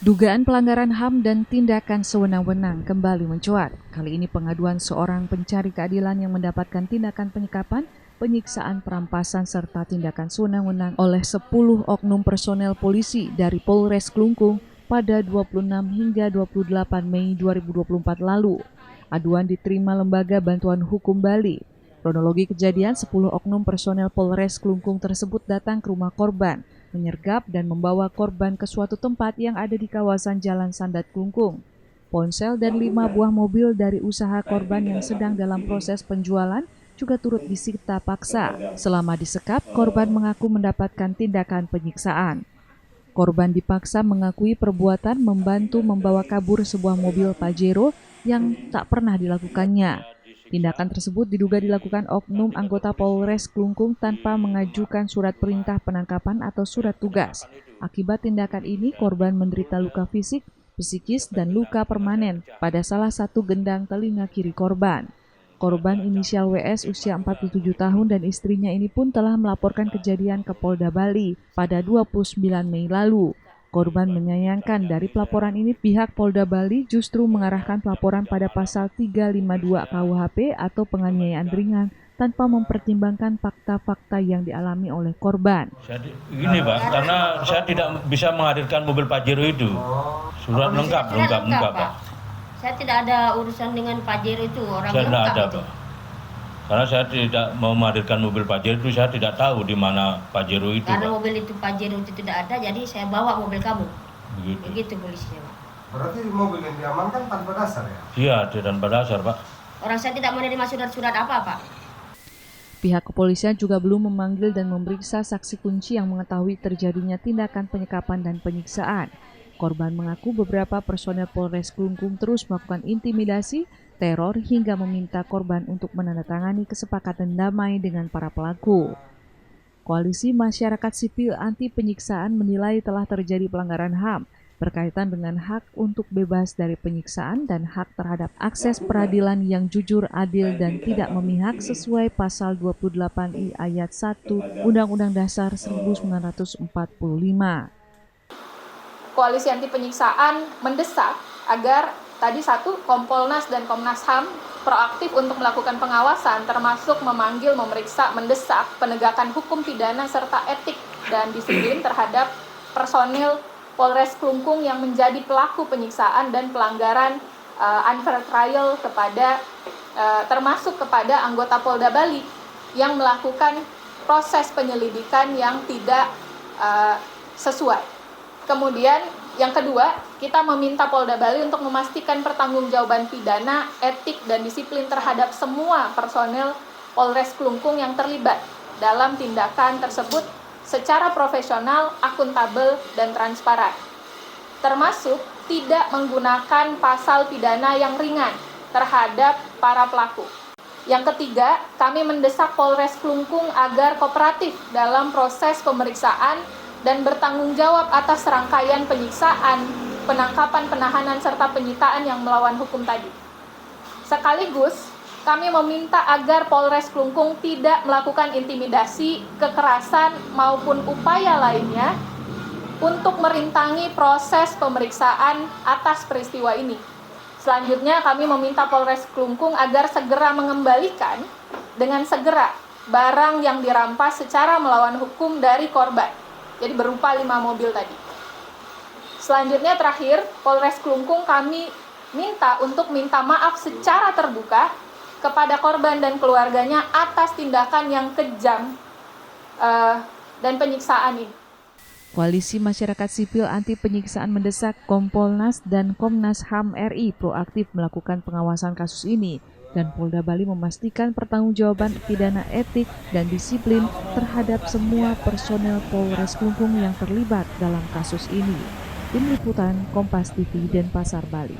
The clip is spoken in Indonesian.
Dugaan pelanggaran HAM dan tindakan sewenang-wenang kembali mencuat. Kali ini pengaduan seorang pencari keadilan yang mendapatkan tindakan penyekapan, penyiksaan, perampasan, serta tindakan sewenang-wenang oleh 10 oknum personel polisi dari Polres Klungkung pada 26 hingga 28 Mei 2024 lalu. Aduan diterima Lembaga Bantuan Hukum Bali. Kronologi kejadian, 10 oknum personel Polres Klungkung tersebut datang ke rumah korban, menyergap dan membawa korban ke suatu tempat yang ada di kawasan Jalan Sandat Klungkung. Ponsel dan 5 buah mobil dari usaha korban yang sedang dalam proses penjualan juga turut disita paksa. Selama disekap, korban mengaku mendapatkan tindakan penyiksaan. Korban dipaksa mengakui perbuatan membantu membawa kabur sebuah mobil Pajero yang tak pernah dilakukannya. Tindakan tersebut diduga dilakukan oknum anggota Polres Klungkung tanpa mengajukan surat perintah penangkapan atau surat tugas. Akibat tindakan ini, korban menderita luka fisik, psikis, dan luka permanen pada salah satu gendang telinga kiri korban. Korban inisial WS usia 47 tahun dan istrinya ini pun telah melaporkan kejadian ke Polda Bali pada 29 Mei lalu. Korban menyayangkan dari pelaporan ini pihak Polda Bali justru mengarahkan pelaporan pada pasal 352 KUHP atau penganiayaan ringan tanpa mempertimbangkan fakta-fakta yang dialami oleh korban. Gini Pak, karena saya tidak bisa menghadirkan mobil Pajero itu. Surat lengkap Pak. Saya tidak ada urusan dengan Pajero itu, orang saya lengkap ada, itu. Pak. Karena saya tidak mau menghadirkan mobil Pajero itu, saya tidak tahu di mana Pajero itu. Karena Pak. mobil itu Pajero itu tidak ada, jadi saya bawa mobil kamu. Begitu polisinya, Pak. Berarti mobil yang diamankan tanpa dasar ya? Iya, tanpa dasar, Pak. Orang saya tidak menerima surat-surat apa-apa. Pihak kepolisian juga belum memanggil dan memeriksa saksi kunci yang mengetahui terjadinya tindakan penyekapan dan penyiksaan. Korban mengaku beberapa personel Polres Klungkung terus melakukan intimidasi, teror, hingga meminta korban untuk menandatangani kesepakatan damai dengan para pelaku. Koalisi Masyarakat Sipil Anti Penyiksaan menilai telah terjadi pelanggaran HAM berkaitan dengan hak untuk bebas dari penyiksaan dan hak terhadap akses peradilan yang jujur, adil, dan tidak memihak sesuai pasal 28I ayat 1 Undang-Undang Dasar 1945. Koalisi Anti Penyiksaan mendesak agar Kompolnas dan Komnas HAM proaktif untuk melakukan pengawasan, termasuk memanggil, memeriksa, mendesak penegakan hukum pidana serta etik dan disiplin terhadap personil Polres Klungkung yang menjadi pelaku penyiksaan dan pelanggaran unfair trial termasuk kepada anggota Polda Bali yang melakukan proses penyelidikan yang tidak sesuai. Kemudian yang kedua, kita meminta Polda Bali untuk memastikan pertanggungjawaban pidana, etik, dan disiplin terhadap semua personel Polres Klungkung yang terlibat dalam tindakan tersebut secara profesional, akuntabel, dan transparan. Termasuk tidak menggunakan pasal pidana yang ringan terhadap para pelaku. Yang ketiga, kami mendesak Polres Klungkung agar kooperatif dalam proses pemeriksaan dan bertanggung jawab atas rangkaian penyiksaan, penangkapan, penahanan, serta penyitaan yang melawan hukum tadi. Sekaligus, kami meminta agar Polres Klungkung tidak melakukan intimidasi, kekerasan, maupun upaya lainnya untuk merintangi proses pemeriksaan atas peristiwa ini. Selanjutnya, kami meminta Polres Klungkung agar segera mengembalikan dengan segera barang yang dirampas secara melawan hukum dari korban. Jadi berupa 5 mobil tadi. Selanjutnya terakhir, Polres Klungkung kami minta untuk minta maaf secara terbuka kepada korban dan keluarganya atas tindakan yang kejam dan penyiksaan ini. Koalisi Masyarakat Sipil Anti Penyiksaan mendesak Kompolnas dan Komnas HAM RI proaktif melakukan pengawasan kasus ini dan Polda Bali memastikan pertanggungjawaban pidana etik dan disiplin terhadap semua personel Polres Klungkung yang terlibat dalam kasus ini. Tim Liputan Kompas TV Denpasar, Bali.